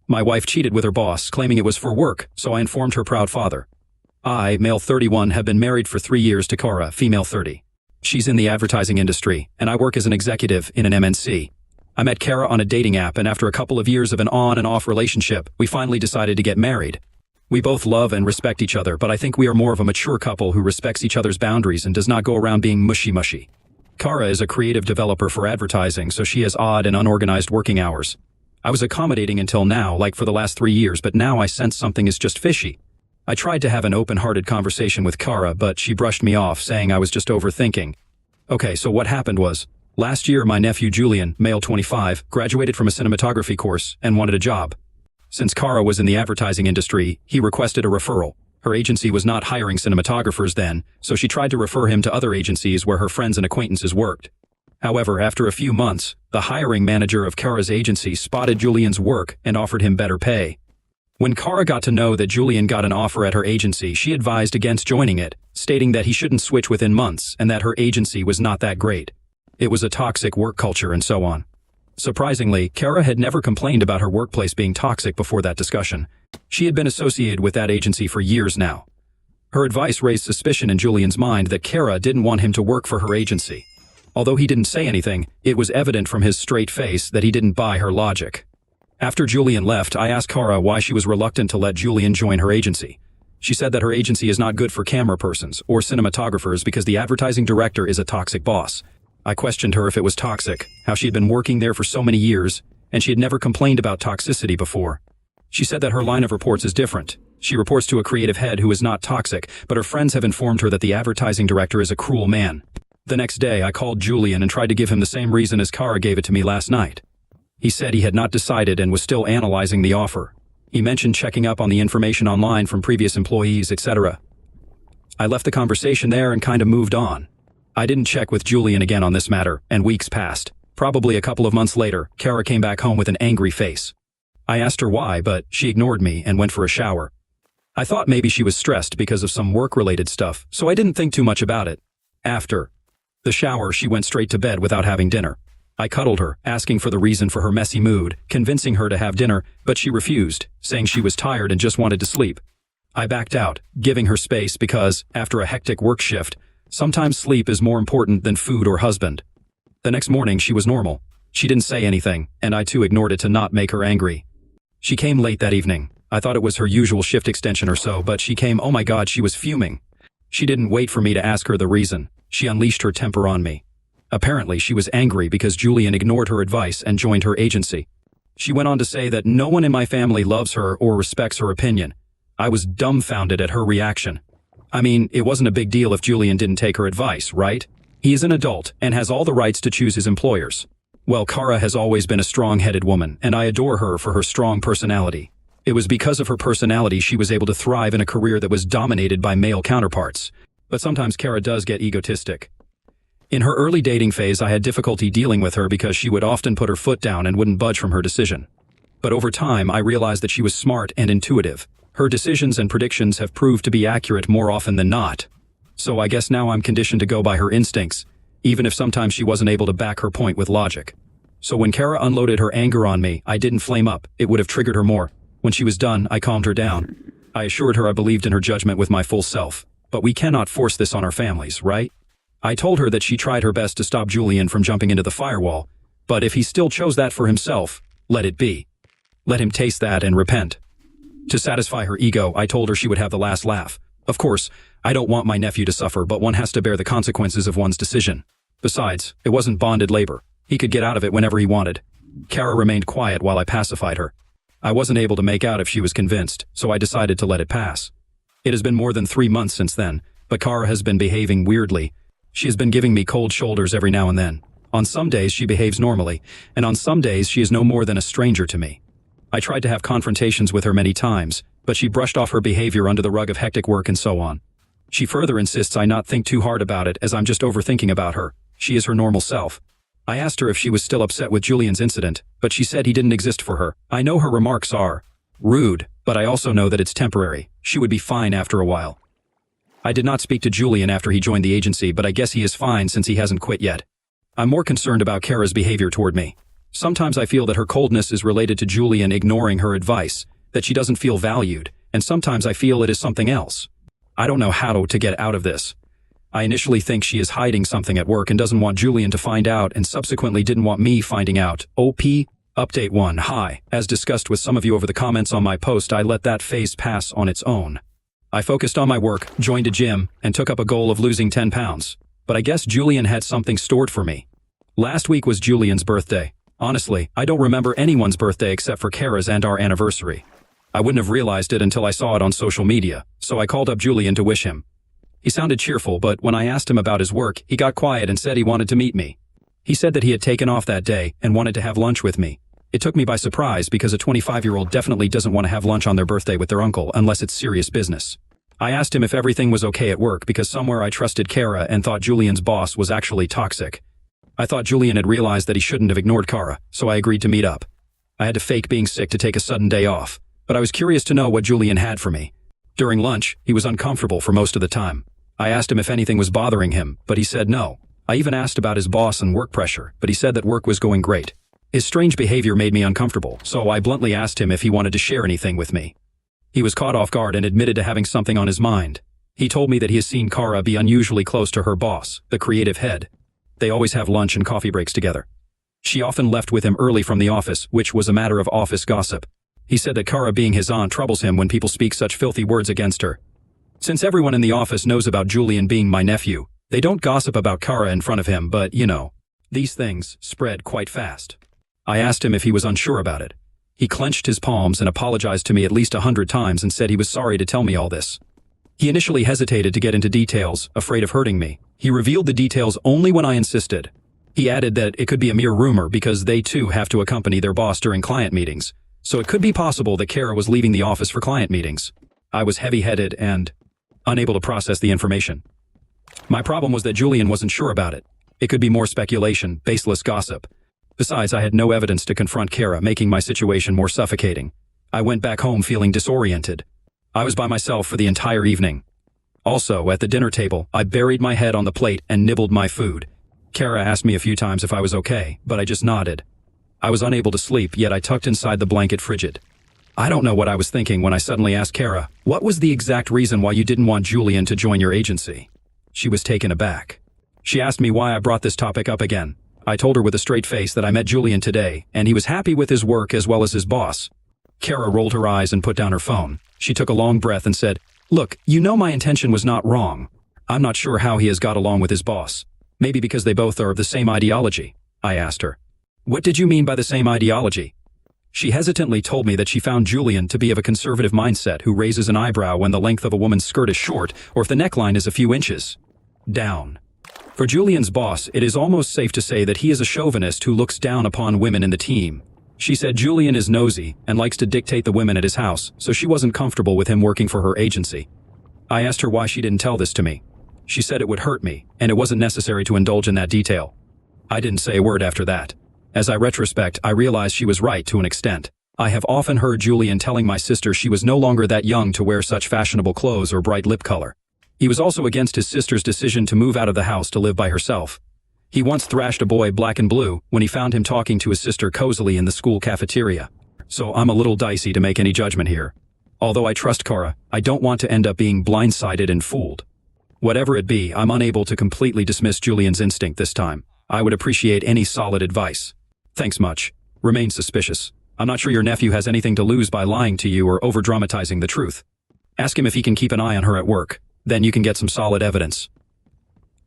My wife cheated with her boss, claiming it was for work, so I informed her proud father. I, male 31, have been married for 3 years to Kara, female 30. She's in the advertising industry, and I work as an executive in an MNC. I met Kara on a dating app, and after a couple of years of an on and off relationship, we finally decided to get married. We both love and respect each other, but I think we are more of a mature couple who respects each other's boundaries and does not go around being mushy-mushy. Kara is a creative developer for advertising, so she has odd and unorganized working hours. I was accommodating until now, like for the last 3 years, but now I sense something is just fishy. I tried to have an open-hearted conversation with Kara, but she brushed me off, saying I was just overthinking. Okay, so what happened was, last year my nephew Julian, male 25, graduated from a cinematography course and wanted a job. Since Kara was in the advertising industry, he requested a referral. Her agency was not hiring cinematographers then, so she tried to refer him to other agencies where her friends and acquaintances worked. However, after a few months, the hiring manager of Kara's agency spotted Julian's work and offered him better pay. When Kara got to know that Julian got an offer at her agency, she advised against joining it, stating that he shouldn't switch within months and that her agency was not that great. It was a toxic work culture and so on. Surprisingly, Kara had never complained about her workplace being toxic before that discussion. She had been associated with that agency for years now. Her advice raised suspicion in Julian's mind that Kara didn't want him to work for her agency. Although he didn't say anything, it was evident from his straight face that he didn't buy her logic. After Julian left, I asked Kara why she was reluctant to let Julian join her agency. She said that her agency is not good for camera persons or cinematographers because the advertising director is a toxic boss. I questioned her if it was toxic, how she had been working there for so many years, and she had never complained about toxicity before. She said that her line of reports is different. She reports to a creative head who is not toxic, but her friends have informed her that the advertising director is a cruel man. The next day, I called Julian and tried to give him the same reason as Kara gave it to me last night. He said he had not decided and was still analyzing the offer. He mentioned checking up on the information online from previous employees, etc. I left the conversation there and kind of moved on. I didn't check with Julian again on this matter, and weeks passed. Probably a couple of months later, Kara came back home with an angry face. I asked her why, but she ignored me and went for a shower. I thought maybe she was stressed because of some work-related stuff, so I didn't think too much about it. After the shower, she went straight to bed without having dinner. I cuddled her, asking for the reason for her messy mood, convincing her to have dinner, but she refused, saying she was tired and just wanted to sleep. I backed out, giving her space because, after a hectic work shift, sometimes sleep is more important than food or husband. The next morning, she was normal. She didn't say anything, and I too ignored it to not make her angry. She came late that evening. I thought it was her usual shift extension or so, but she came, oh my God, she was fuming. She didn't wait for me to ask her the reason. She unleashed her temper on me. Apparently, she was angry because Julian ignored her advice and joined her agency. She went on to say that no one in my family loves her or respects her opinion. I was dumbfounded at her reaction. I mean, it wasn't a big deal if Julian didn't take her advice, right? He is an adult and has all the rights to choose his employers. Well, Kara has always been a strong-headed woman, and I adore her for her strong personality. It was because of her personality she was able to thrive in a career that was dominated by male counterparts. But sometimes Kara does get egotistic. In her early dating phase, I had difficulty dealing with her because she would often put her foot down and wouldn't budge from her decision. But over time, I realized that she was smart and intuitive. Her decisions and predictions have proved to be accurate more often than not. So I guess now I'm conditioned to go by her instincts, even if sometimes she wasn't able to back her point with logic. So when Kara unloaded her anger on me, I didn't flame up. It would have triggered her more. When she was done, I calmed her down. I assured her I believed in her judgment with my full self. But we cannot force this on our families, right? I told her that she tried her best to stop Julian from jumping into the firewall, but if he still chose that for himself, let it be. Let him taste that and repent. To satisfy her ego, I told her she would have the last laugh. Of course, I don't want my nephew to suffer, but one has to bear the consequences of one's decision. Besides, it wasn't bonded labor. He could get out of it whenever he wanted. Kara remained quiet while I pacified her. I wasn't able to make out if she was convinced, so I decided to let it pass. It has been more than 3 months since then, but Kara has been behaving weirdly. She has been giving me cold shoulders every now and then. On some days she behaves normally, and on some days she is no more than a stranger to me. I tried to have confrontations with her many times, but she brushed off her behavior under the rug of hectic work and so on. She further insists I not think too hard about it as I'm just overthinking about her. She is her normal self. I asked her if she was still upset with Julian's incident, but she said he didn't exist for her. I know her remarks are rude, but I also know that it's temporary. She would be fine after a while. I did not speak to Julian after he joined the agency, but I guess he is fine since he hasn't quit yet. I'm more concerned about Kara's behavior toward me. Sometimes I feel that her coldness is related to Julian ignoring her advice, that she doesn't feel valued, and sometimes I feel it is something else. I don't know how to get out of this. I initially think she is hiding something at work and doesn't want Julian to find out, and subsequently didn't want me finding out. OP. Update 1. Hi. As discussed with some of you over the comments on my post, I let that phase pass on its own. I focused on my work, joined a gym, and took up a goal of losing 10 pounds. But I guess Julian had something stored for me. Last week was Julian's birthday. Honestly, I don't remember anyone's birthday except for Kara's and our anniversary. I wouldn't have realized it until I saw it on social media, so I called up Julian to wish him. He sounded cheerful, but when I asked him about his work, he got quiet and said he wanted to meet me. He said that he had taken off that day and wanted to have lunch with me. It took me by surprise because a 25-year-old definitely doesn't want to have lunch on their birthday with their uncle unless it's serious business. I asked him if everything was okay at work because somewhere I trusted Kara and thought Julian's boss was actually toxic. I thought Julian had realized that he shouldn't have ignored Kara, so I agreed to meet up. I had to fake being sick to take a sudden day off, but I was curious to know what Julian had for me. During lunch, he was uncomfortable for most of the time. I asked him if anything was bothering him, but he said no. I even asked about his boss and work pressure, but he said that work was going great. His strange behavior made me uncomfortable, so I bluntly asked him if he wanted to share anything with me. He was caught off guard and admitted to having something on his mind. He told me that he has seen Kara be unusually close to her boss, the creative head. They always have lunch and coffee breaks together. She often left with him early from the office, which was a matter of office gossip. He said that Kara being his aunt troubles him when people speak such filthy words against her. Since everyone in the office knows about Julian being my nephew, they don't gossip about Kara in front of him, but, you know, these things spread quite fast. I asked him if he was unsure about it. He clenched his palms and apologized to me at least 100 times and said he was sorry to tell me all this. He initially hesitated to get into details, afraid of hurting me. He revealed the details only when I insisted. He added that it could be a mere rumor because they too have to accompany their boss during client meetings, so it could be possible that Kara was leaving the office for client meetings. I was heavy-headed and unable to process the information. My problem was that Julian wasn't sure about it. It could be more speculation, baseless gossip. Besides, I had no evidence to confront Kara, making my situation more suffocating. I went back home feeling disoriented. I was by myself for the entire evening. Also, at the dinner table, I buried my head on the plate and nibbled my food. Kara asked me a few times if I was okay, but I just nodded. I was unable to sleep, yet I tucked inside the blanket frigid. I don't know what I was thinking when I suddenly asked Kara, what was the exact reason why you didn't want Julian to join your agency? She was taken aback. She asked me why I brought this topic up again. I told her with a straight face that I met Julian today, and he was happy with his work as well as his boss. Kara rolled her eyes and put down her phone. She took a long breath and said, "Look, you know my intention was not wrong. I'm not sure how he has got along with his boss. Maybe because they both are of the same ideology." I asked her. "What did you mean by the same ideology?" She hesitantly told me that she found Julian to be of a conservative mindset who raises an eyebrow when the length of a woman's skirt is short or if the neckline is a few inches down. For Julian's boss, it is almost safe to say that he is a chauvinist who looks down upon women in the team. She said Julian is nosy and likes to dictate the women at his house, so she wasn't comfortable with him working for her agency. I asked her why she didn't tell this to me. She said it would hurt me, and it wasn't necessary to indulge in that detail. I didn't say a word after that. As I retrospect, I realized she was right to an extent. I have often heard Julian telling my sister she was no longer that young to wear such fashionable clothes or bright lip color. He was also against his sister's decision to move out of the house to live by herself. He once thrashed a boy black and blue when he found him talking to his sister cozily in the school cafeteria. So I'm a little dicey to make any judgment here. Although I trust Kara, I don't want to end up being blindsided and fooled. Whatever it be, I'm unable to completely dismiss Julian's instinct this time. I would appreciate any solid advice. Thanks much. Remain suspicious. I'm not sure your nephew has anything to lose by lying to you or over-dramatizing the truth. Ask him if he can keep an eye on her at work. Then you can get some solid evidence.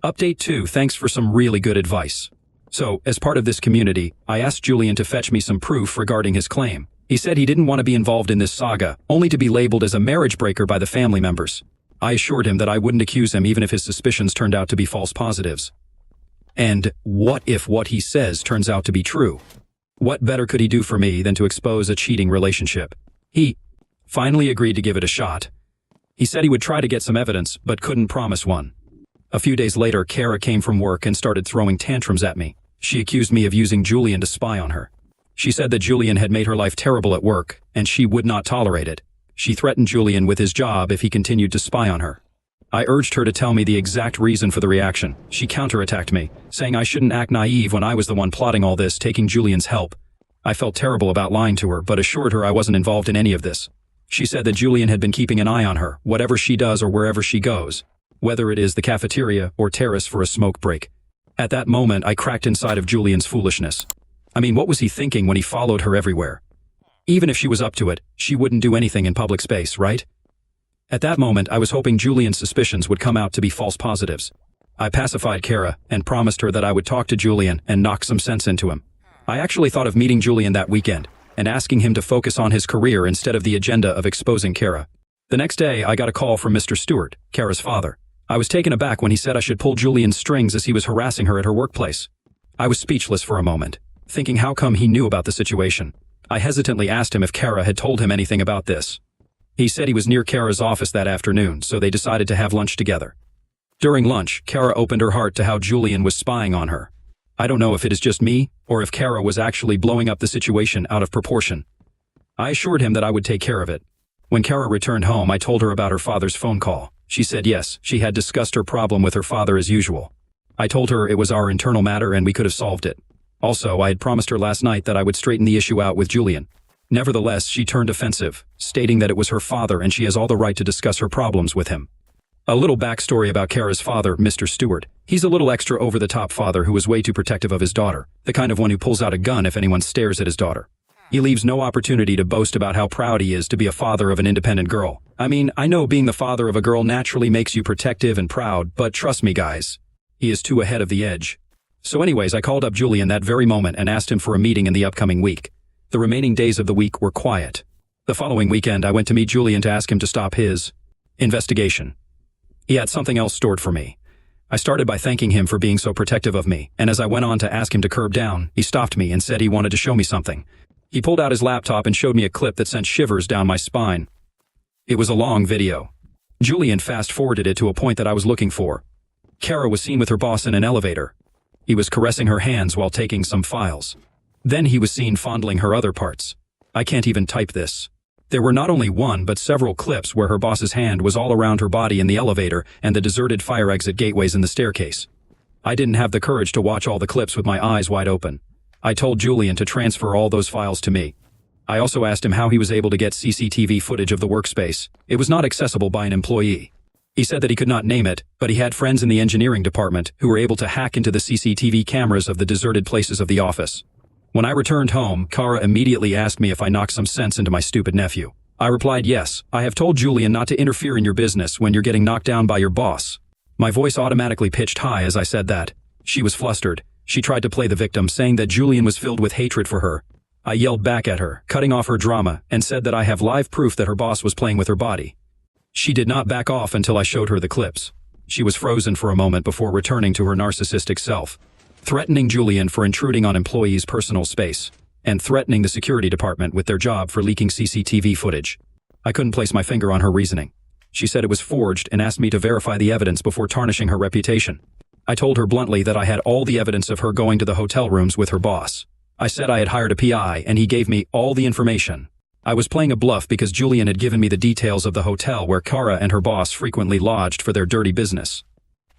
Update 2. Thanks for some really good advice. So, as part of this community, I asked Julian to fetch me some proof regarding his claim. He said he didn't want to be involved in this saga, only to be labeled as a marriage breaker by the family members. I assured him that I wouldn't accuse him even if his suspicions turned out to be false positives. And what if what he says turns out to be true? What better could he do for me than to expose a cheating relationship? He finally agreed to give it a shot. He said he would try to get some evidence, but couldn't promise one. A few days later, Kara came from work and started throwing tantrums at me. She accused me of using Julian to spy on her. She said that Julian had made her life terrible at work, and she would not tolerate it. She threatened Julian with his job if he continued to spy on her. I urged her to tell me the exact reason for the reaction. She counterattacked me, saying I shouldn't act naive when I was the one plotting all this, taking Julian's help. I felt terrible about lying to her, but assured her I wasn't involved in any of this. She said that Julian had been keeping an eye on her, whatever she does or wherever she goes, whether it is the cafeteria or terrace for a smoke break. At that moment, I cracked inside of Julian's foolishness. I mean, what was he thinking when he followed her everywhere? Even if she was up to it, she wouldn't do anything in public space, right? At that moment, I was hoping Julian's suspicions would come out to be false positives. I pacified Kara and promised her that I would talk to Julian and knock some sense into him. I actually thought of meeting Julian that weekend and asking him to focus on his career instead of the agenda of exposing Kara. The next day, I got a call from Mr. Stewart, Kara's father. I was taken aback when he said I should pull Julian's strings as he was harassing her at her workplace. I was speechless for a moment, thinking how come he knew about the situation. I hesitantly asked him if Kara had told him anything about this. He said he was near Kara's office that afternoon, so they decided to have lunch together. During lunch, Kara opened her heart to how Julian was spying on her. I don't know if it is just me, or if Kara was actually blowing up the situation out of proportion. I assured him that I would take care of it. When Kara returned home, I told her about her father's phone call. She said yes, she had discussed her problem with her father as usual. I told her it was our internal matter and we could have solved it. Also, I had promised her last night that I would straighten the issue out with Julian. Nevertheless, she turned offensive, stating that it was her father and she has all the right to discuss her problems with him. A little backstory about Kara's father, Mr. Stewart. He's a little extra over-the-top father who is way too protective of his daughter, the kind of one who pulls out a gun if anyone stares at his daughter. He leaves no opportunity to boast about how proud he is to be a father of an independent girl. I mean, I know being the father of a girl naturally makes you protective and proud, but trust me guys, he is too ahead of the edge. So anyways, I called up Julian that very moment and asked him for a meeting in the upcoming week. The remaining days of the week were quiet. The following weekend, I went to meet Julian to ask him to stop his investigation. He had something else stored for me. I started by thanking him for being so protective of me, and as I went on to ask him to curb down, he stopped me and said he wanted to show me something. He pulled out his laptop and showed me a clip that sent shivers down my spine. It was a long video. Julian fast-forwarded it to a point that I was looking for. Kara was seen with her boss in an elevator. He was caressing her hands while taking some files. Then he was seen fondling her other parts. I can't even type this. There were not only one but several clips where her boss's hand was all around her body in the elevator and the deserted fire exit gateways in the staircase. I didn't have the courage to watch all the clips with my eyes wide open. I told Julian to transfer all those files to me. I also asked him how he was able to get CCTV footage of the workspace. It was not accessible by an employee. He said that he could not name it, but he had friends in the engineering department who were able to hack into the CCTV cameras of the deserted places of the office. When I returned home, Kara immediately asked me if I knocked some sense into my stupid nephew. I replied yes, I have told Julian not to interfere in your business when you're getting knocked down by your boss. My voice automatically pitched high as I said that. She was flustered. She tried to play the victim, saying that Julian was filled with hatred for her. I yelled back at her, cutting off her drama, and said that I have live proof that her boss was playing with her body. She did not back off until I showed her the clips. She was frozen for a moment before returning to her narcissistic self, threatening Julian for intruding on employees' personal space, and threatening the security department with their job for leaking CCTV footage. I couldn't place my finger on her reasoning. She said it was forged and asked me to verify the evidence before tarnishing her reputation. I told her bluntly that I had all the evidence of her going to the hotel rooms with her boss. I said I had hired a PI and he gave me all the information. I was playing a bluff because Julian had given me the details of the hotel where Kara and her boss frequently lodged for their dirty business.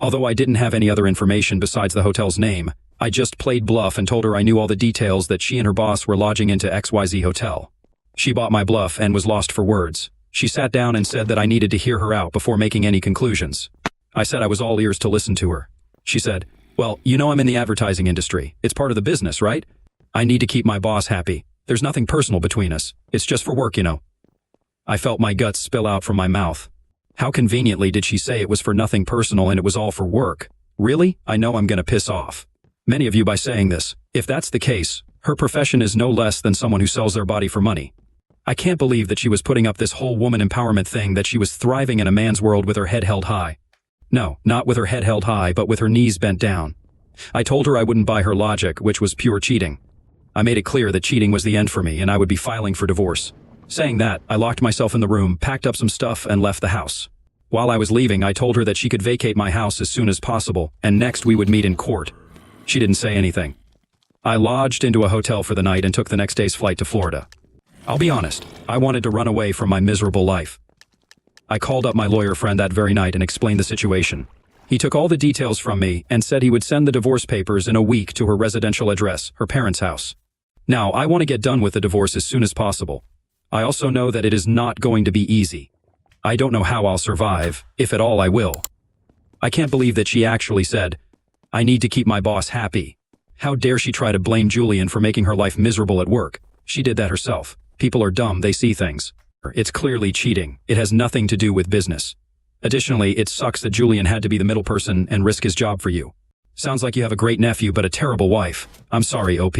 Although I didn't have any other information besides the hotel's name, I just played bluff and told her I knew all the details that she and her boss were lodging into XYZ hotel. She bought my bluff and was lost for words. She sat down and said that I needed to hear her out before making any conclusions. I said I was all ears to listen to her. She said, "Well, you know I'm in the advertising industry. It's part of the business, right? I need to keep my boss happy. There's nothing personal between us. It's just for work, you know." I felt my guts spill out from my mouth. How conveniently did she say it was for nothing personal and it was all for work? Really? I know I'm gonna piss off many of you by saying this. If that's the case, her profession is no less than someone who sells their body for money. I can't believe that she was putting up this whole woman empowerment thing, that she was thriving in a man's world with her head held high. No, not with her head held high, but with her knees bent down. I told her I wouldn't buy her logic, which was pure cheating. I made it clear that cheating was the end for me and I would be filing for divorce. Saying that, I locked myself in the room, packed up some stuff, and left the house. While I was leaving, I told her that she could vacate my house as soon as possible, and next we would meet in court. She didn't say anything. I lodged into a hotel for the night and took the next day's flight to Florida. I'll be honest, I wanted to run away from my miserable life. I called up my lawyer friend that very night and explained the situation. He took all the details from me and said he would send the divorce papers in a week to her residential address, her parents' house. Now, I want to get done with the divorce as soon as possible. I also know that it is not going to be easy. I don't know how I'll survive, if at all I will. I can't believe that she actually said, I need to keep my boss happy. How dare she try to blame Julian for making her life miserable at work? She did that herself. People are dumb, they see things. It's clearly cheating. It has nothing to do with business. Additionally, it sucks that Julian had to be the middle person and risk his job for you. Sounds like you have a great nephew but a terrible wife. I'm sorry, OP.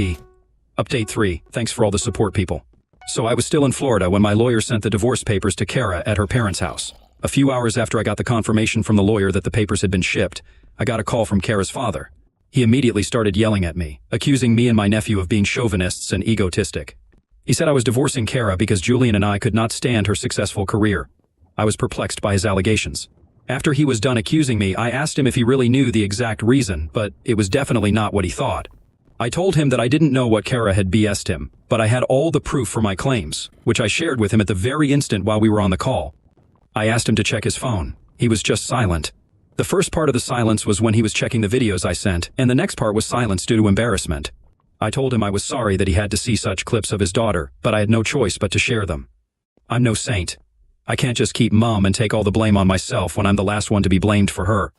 Update 3. Thanks for all the support, people. So I was still in Florida when my lawyer sent the divorce papers to Kara at her parents' house. A few hours after I got the confirmation from the lawyer that the papers had been shipped, I got a call from Kara's father. He immediately started yelling at me, accusing me and my nephew of being chauvinists and egotistic. He said I was divorcing Kara because Julian and I could not stand her successful career. I was perplexed by his allegations. After he was done accusing me, I asked him if he really knew the exact reason, but it was definitely not what he thought. I told him that I didn't know what Kara had BS'd him, but I had all the proof for my claims, which I shared with him at the very instant while we were on the call. I asked him to check his phone. He was just silent. The first part of the silence was when he was checking the videos I sent, and the next part was silence due to embarrassment. I told him I was sorry that he had to see such clips of his daughter, but I had no choice but to share them. I'm no saint. I can't just keep mum and take all the blame on myself when I'm the last one to be blamed for her.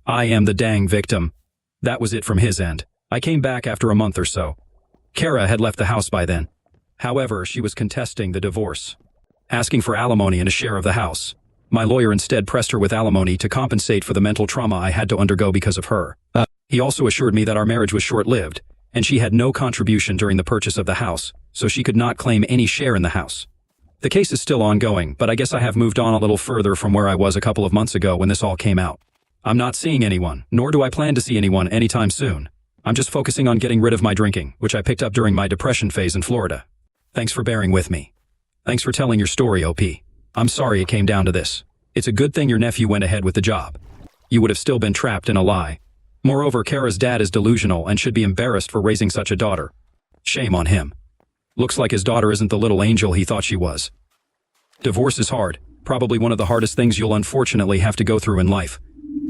I am the dang victim. That was it from his end. I came back after a month or so. Kara had left the house by then. However, she was contesting the divorce, asking for alimony and a share of the house. My lawyer instead pressed her with alimony to compensate for the mental trauma I had to undergo because of her. He also assured me that our marriage was short-lived, and she had no contribution during the purchase of the house, so she could not claim any share in the house. The case is still ongoing, but I guess I have moved on a little further from where I was a couple of months ago when this all came out. I'm not seeing anyone, nor do I plan to see anyone anytime soon. I'm just focusing on getting rid of my drinking, which I picked up during my depression phase in Florida. Thanks for bearing with me. Thanks for telling your story, OP. I'm sorry it came down to this. It's a good thing your nephew went ahead with the job. You would have still been trapped in a lie. Moreover, Kara's dad is delusional and should be embarrassed for raising such a daughter. Shame on him. Looks like his daughter isn't the little angel he thought she was. Divorce is hard, probably one of the hardest things you'll unfortunately have to go through in life.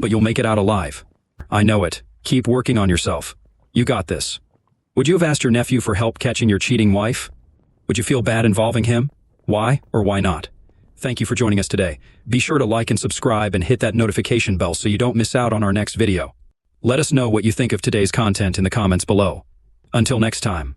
But you'll make it out alive. I know it. Keep working on yourself. You got this. Would you have asked your nephew for help catching your cheating wife? Would you feel bad involving him? Why or why not? Thank you for joining us today. Be sure to like and subscribe and hit that notification bell so you don't miss out on our next video. Let us know what you think of today's content in the comments below. Until next time.